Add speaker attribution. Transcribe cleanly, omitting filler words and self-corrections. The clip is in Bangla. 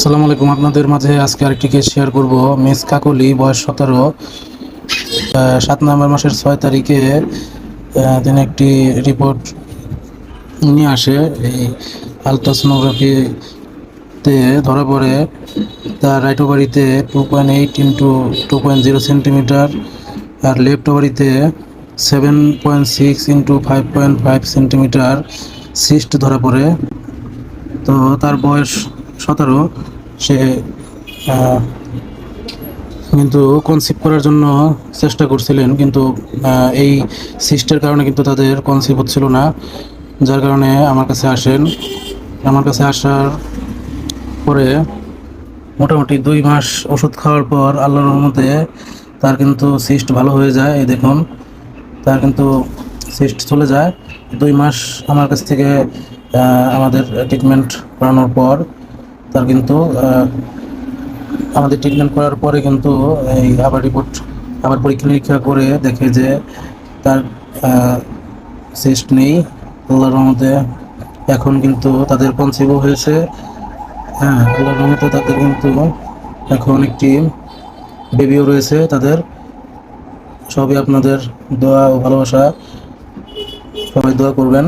Speaker 1: আসসালামু আলাইকুম। আপনাদের মাঝে আজকে আরেকটি কেস শেয়ার করব। মিস কাকলি, বয়স 17, 7 নভেম্বর মাসের 6 তারিখে তিনি একটি রিপোর্ট নিয়ে আসে। এই আলট্রাসোনোগ্রাফিতে ধরা পড়ে তার রাইট ওভারিতে 2.8 ইন্টু 2.0 সেন্টিমিটার আর লেফট ওভারিতে 7.6 ইন্টু 5.5 সেন্টিমিটার সিস্ট ধরা পড়ে। তো তার বয়স 17। সে কিন্তু কনসিভ করার জন্য চেষ্টা করছিলেন, কিন্তু এই সিস্টের কারণে কিন্তু তাদের কনসিভ হচ্ছিল না, যার কারণে আমার কাছে আসেন। আমার কাছে আসার পরে মোটামুটি 2 মাস ওষুধ খাওয়ার পর আল্লাহর রহমতে তার কিন্তু সিস্ট ভালো হয়ে যায়। এই দেখুন, তার কিন্তু সিস্ট চলে যায় 2 মাস আমার কাছ থেকে আমাদের ট্রিটমেন্ট করানোর পর। তার কিন্তু আমাদের ট্রিটমেন্ট করার পরে কিন্তু এই আবার পরীক্ষা নিরীক্ষা করে দেখে যে তার সিস্ট নেই আল্লাহর রহমতে। এখন কিন্তু তাদের কনসিভও হয়েছে। হ্যাঁ, আল্লাহর রহমতে তাদের কিন্তু এখন একটি বেবিও রয়েছে তাদের। সবই আপনাদের দোয়া ও ভালোবাসা, সবাই দোয়া করবেন।